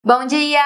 Bom dia!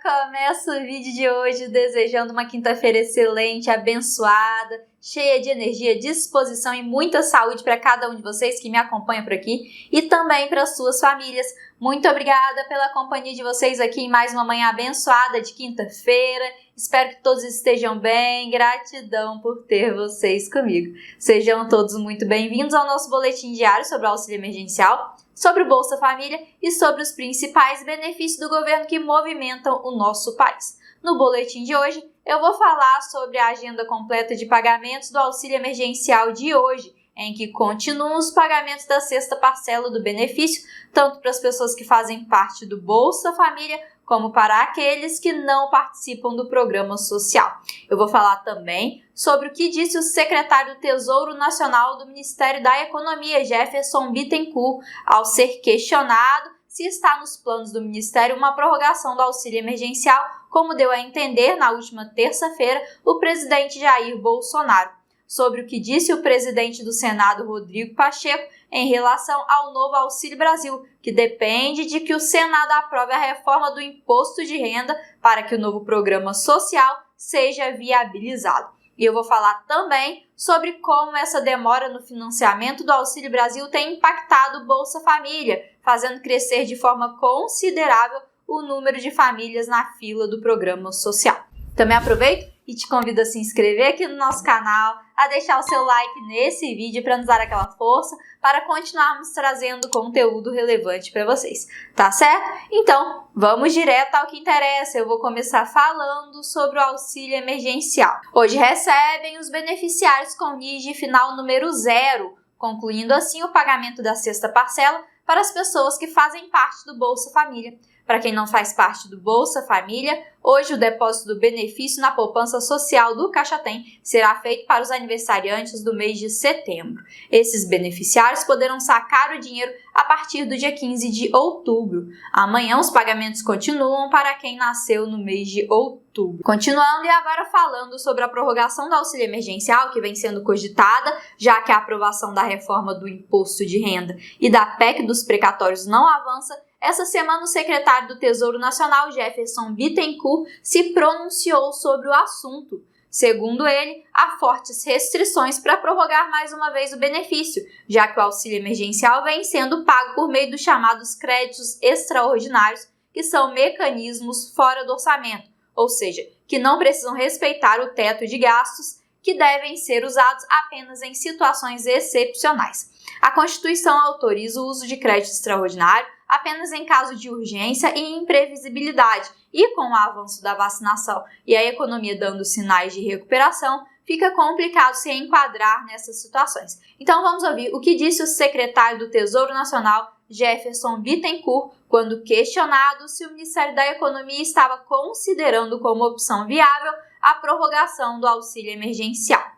Começo o vídeo de hoje desejando uma quinta-feira excelente, abençoada, cheia de energia, disposição e muita saúde para cada um de vocês que me acompanham por aqui e também para suas famílias. Muito obrigada pela companhia de vocês aqui em mais uma manhã abençoada de quinta-feira. Espero que todos estejam bem. Gratidão por ter vocês comigo. Sejam todos muito bem-vindos ao nosso boletim diário sobre o auxílio emergencial, sobre o Bolsa Família e sobre os principais benefícios do governo que movimentam o nosso país. No boletim de hoje, eu vou falar sobre a agenda completa de pagamentos do auxílio emergencial de hoje, em que continuam os pagamentos da sexta parcela do benefício, tanto para as pessoas que fazem parte do Bolsa Família, como para aqueles que não participam do programa social. Eu vou falar também sobre o que disse o secretário do Tesouro Nacional do Ministério da Economia, Jefferson Bittencourt, ao ser questionado se está nos planos do Ministério uma prorrogação do auxílio emergencial, como deu a entender na última terça-feira o presidente Jair Bolsonaro. Sobre o que disse o presidente do Senado, Rodrigo Pacheco, em relação ao novo Auxílio Brasil, que depende de que o Senado aprove a reforma do imposto de renda para que o novo programa social seja viabilizado. E eu vou falar também sobre como essa demora no financiamento do Auxílio Brasil tem impactado o Bolsa Família, fazendo crescer de forma considerável o número de famílias na fila do programa social. Também aproveito e te convido a se inscrever aqui no nosso canal, a deixar o seu like nesse vídeo para nos dar aquela força, para continuarmos trazendo conteúdo relevante para vocês, tá certo? Então, vamos direto ao que interessa. Eu vou começar falando sobre o auxílio emergencial. Hoje recebem os beneficiários com NIS final número 0, concluindo assim o pagamento da sexta parcela para as pessoas que fazem parte do Bolsa Família. Para quem não faz parte do Bolsa Família, hoje o depósito do benefício na poupança social do Caixa Tem será feito para os aniversariantes do mês de setembro. Esses beneficiários poderão sacar o dinheiro a partir do dia 15 de outubro. Amanhã os pagamentos continuam para quem nasceu no mês de outubro. Continuando e agora falando sobre a prorrogação do auxílio emergencial que vem sendo cogitada, já que a aprovação da reforma do imposto de renda e da PEC dos precatórios não avança. Essa semana, o secretário do Tesouro Nacional, Jefferson Bittencourt, se pronunciou sobre o assunto. Segundo ele, há fortes restrições para prorrogar mais uma vez o benefício, já que o auxílio emergencial vem sendo pago por meio dos chamados créditos extraordinários, que são mecanismos fora do orçamento, ou seja, que não precisam respeitar o teto de gastos, que devem ser usados apenas em situações excepcionais. A Constituição autoriza o uso de crédito extraordinário apenas em caso de urgência e imprevisibilidade, e com o avanço da vacinação e a economia dando sinais de recuperação, fica complicado se enquadrar nessas situações. Então vamos ouvir o que disse o secretário do Tesouro Nacional, Jefferson Bittencourt, quando questionado se o Ministério da Economia estava considerando como opção viável a prorrogação do auxílio emergencial.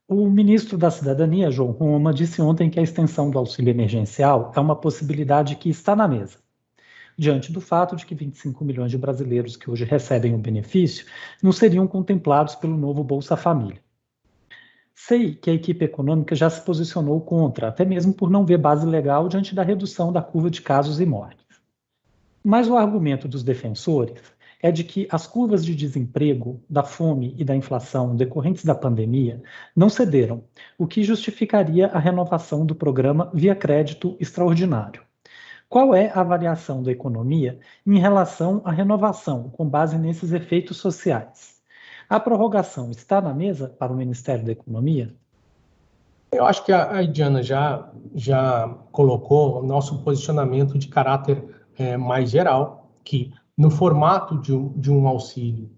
O ministro da Cidadania, João Roma, disse ontem que a extensão do auxílio emergencial é uma possibilidade que está na mesa, diante do fato de que 25 milhões de brasileiros que hoje recebem o benefício não seriam contemplados pelo novo Bolsa Família. Sei que a equipe econômica já se posicionou contra, até mesmo por não ver base legal diante da redução da curva de casos e mortes. Mas o argumento dos defensores é de que as curvas de desemprego, da fome e da inflação decorrentes da pandemia não cederam, o que justificaria a renovação do programa via crédito extraordinário. Qual é a avaliação da economia em relação à renovação com base nesses efeitos sociais? A prorrogação está na mesa para o Ministério da Economia? Eu acho que a Diana já colocou o nosso posicionamento de caráter mais geral, que no formato de um auxílio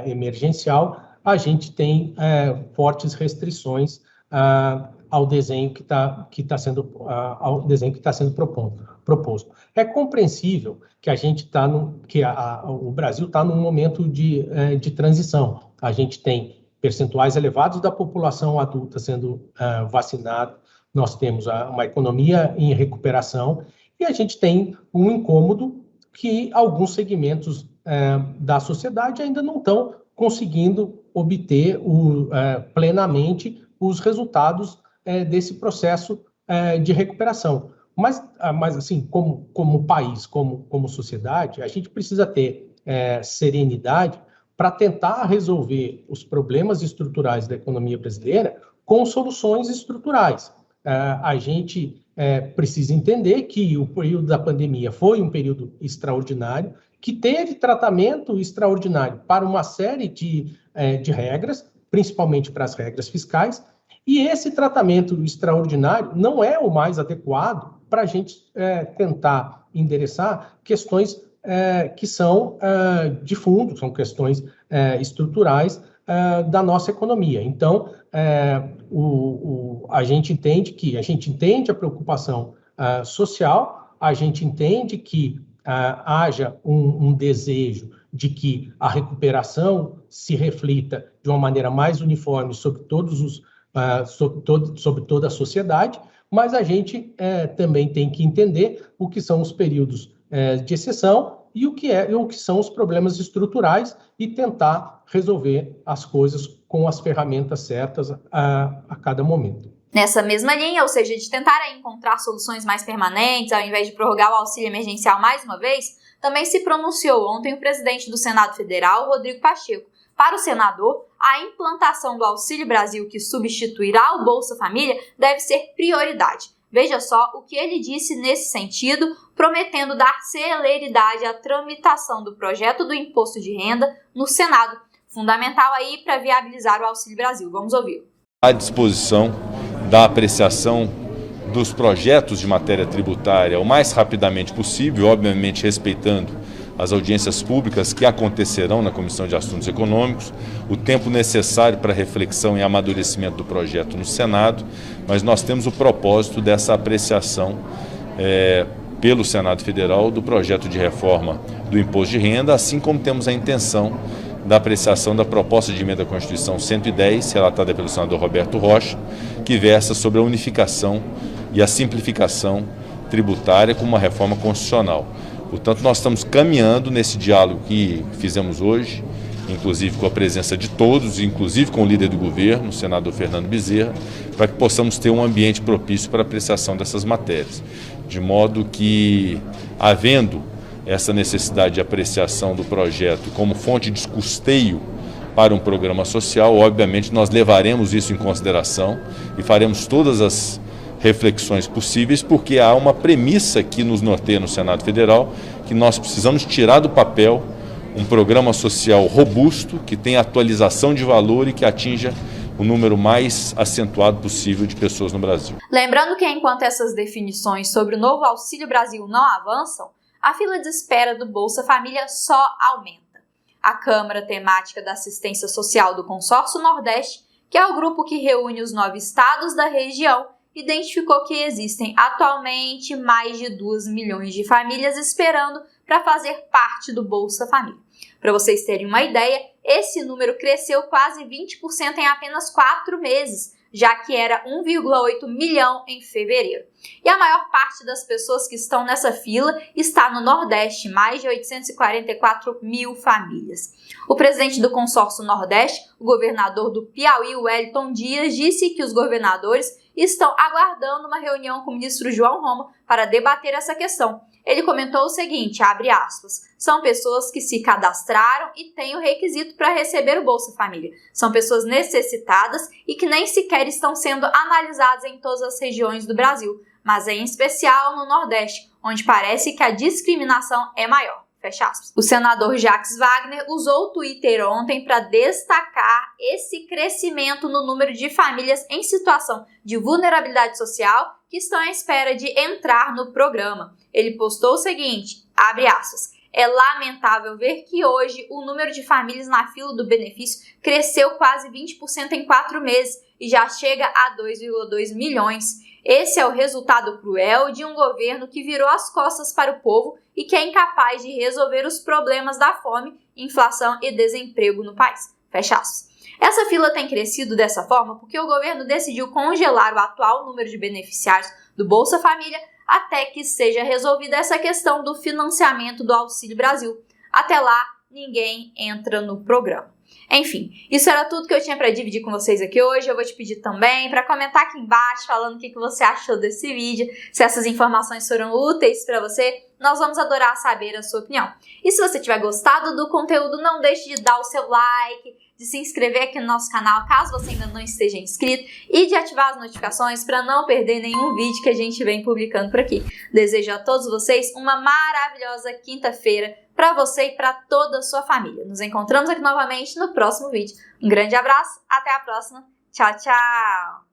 emergencial, a gente tem fortes restrições ao desenho que está sendo proposto. É compreensível que a gente o Brasil está num momento de transição. A gente tem percentuais elevados da população adulta sendo vacinada, nós temos uma economia em recuperação e a gente tem um incômodo que alguns segmentos da sociedade ainda não estão conseguindo obter plenamente os resultados desse processo de recuperação. Mas assim, como país, como sociedade, a gente precisa ter serenidade para tentar resolver os problemas estruturais da economia brasileira com soluções estruturais. A gente precisa entender que o período da pandemia foi um período extraordinário, que teve tratamento extraordinário para uma série de regras, principalmente para as regras fiscais, e esse tratamento extraordinário não é o mais adequado para a gente tentar endereçar questões que são de fundo, são questões estruturais da nossa economia. Então, a gente entende a preocupação social, a gente entende que haja um desejo de que a recuperação se reflita de uma maneira mais uniforme sobre sobre toda a sociedade, mas a gente também tem que entender o que são os períodos de exceção e o que são os problemas estruturais e tentar resolver as coisas com as ferramentas certas a cada momento. Nessa mesma linha, ou seja, de tentar encontrar soluções mais permanentes, ao invés de prorrogar o auxílio emergencial mais uma vez, também se pronunciou ontem o presidente do Senado Federal, Rodrigo Pacheco. Para o senador, a implantação do Auxílio Brasil, que substituirá o Bolsa Família, deve ser prioridade. Veja só o que ele disse nesse sentido, prometendo dar celeridade à tramitação do projeto do imposto de renda no Senado, fundamental aí para viabilizar o Auxílio Brasil. Vamos ouvir. À disposição da apreciação dos projetos de matéria tributária o mais rapidamente possível, obviamente respeitando as audiências públicas que acontecerão na Comissão de Assuntos Econômicos, o tempo necessário para reflexão e amadurecimento do projeto no Senado, mas nós temos o propósito dessa apreciação pelo Senado Federal do projeto de reforma do imposto de renda, assim como temos a intenção da apreciação da proposta de emenda à Constituição 110, relatada pelo senador Roberto Rocha, que versa sobre a unificação e a simplificação tributária como uma reforma constitucional. Portanto, nós estamos caminhando nesse diálogo que fizemos hoje, inclusive com a presença de todos, inclusive com o líder do governo, o senador Fernando Bezerra, para que possamos ter um ambiente propício para a apreciação dessas matérias. De modo que, havendo essa necessidade de apreciação do projeto como fonte de custeio para um programa social, obviamente nós levaremos isso em consideração e faremos todas as reflexões possíveis, porque há uma premissa que nos norteia no Senado Federal, que nós precisamos tirar do papel um programa social robusto, que tenha atualização de valor e que atinja o número mais acentuado possível de pessoas no Brasil. Lembrando que enquanto essas definições sobre o novo Auxílio Brasil não avançam, a fila de espera do Bolsa Família só aumenta. A Câmara Temática da Assistência Social do Consórcio Nordeste, que é o grupo que reúne os 9 estados da região, identificou que existem atualmente mais de 2 milhões de famílias esperando para fazer parte do Bolsa Família. Para vocês terem uma ideia, esse número cresceu quase 20% em apenas 4 meses, já que era 1,8 milhão em fevereiro. E a maior parte das pessoas que estão nessa fila está no Nordeste, mais de 844 mil famílias. O presidente do consórcio Nordeste, o governador do Piauí, Wellington Dias, disse que os governadores estão aguardando uma reunião com o ministro João Roma para debater essa questão. Ele comentou o seguinte, abre aspas, são pessoas que se cadastraram e têm o requisito para receber o Bolsa Família. São pessoas necessitadas e que nem sequer estão sendo analisadas em todas as regiões do Brasil, mas em especial no Nordeste, onde parece que a discriminação é maior. Fecha aspas. O senador Jacques Wagner usou o Twitter ontem para destacar esse crescimento no número de famílias em situação de vulnerabilidade social que estão à espera de entrar no programa. Ele postou o seguinte, abre aspas, é lamentável ver que hoje o número de famílias na fila do benefício cresceu quase 20% em 4 meses e já chega a 2,2 milhões. Esse é o resultado cruel de um governo que virou as costas para o povo e que é incapaz de resolver os problemas da fome, inflação e desemprego no país. Fecha aspas. Essa fila tem crescido dessa forma porque o governo decidiu congelar o atual número de beneficiários do Bolsa Família até que seja resolvida essa questão do financiamento do Auxílio Brasil. Até lá, ninguém entra no programa. Enfim, isso era tudo que eu tinha para dividir com vocês aqui hoje. Eu vou te pedir também para comentar aqui embaixo falando o que você achou desse vídeo, se essas informações foram úteis para você. Nós vamos adorar saber a sua opinião. E se você tiver gostado do conteúdo, não deixe de dar o seu like, de se inscrever aqui no nosso canal, caso você ainda não esteja inscrito, e de ativar as notificações para não perder nenhum vídeo que a gente vem publicando por aqui. Desejo a todos vocês uma maravilhosa quinta-feira para você e para toda a sua família. Nos encontramos aqui novamente no próximo vídeo. Um grande abraço, até a próxima. Tchau, tchau!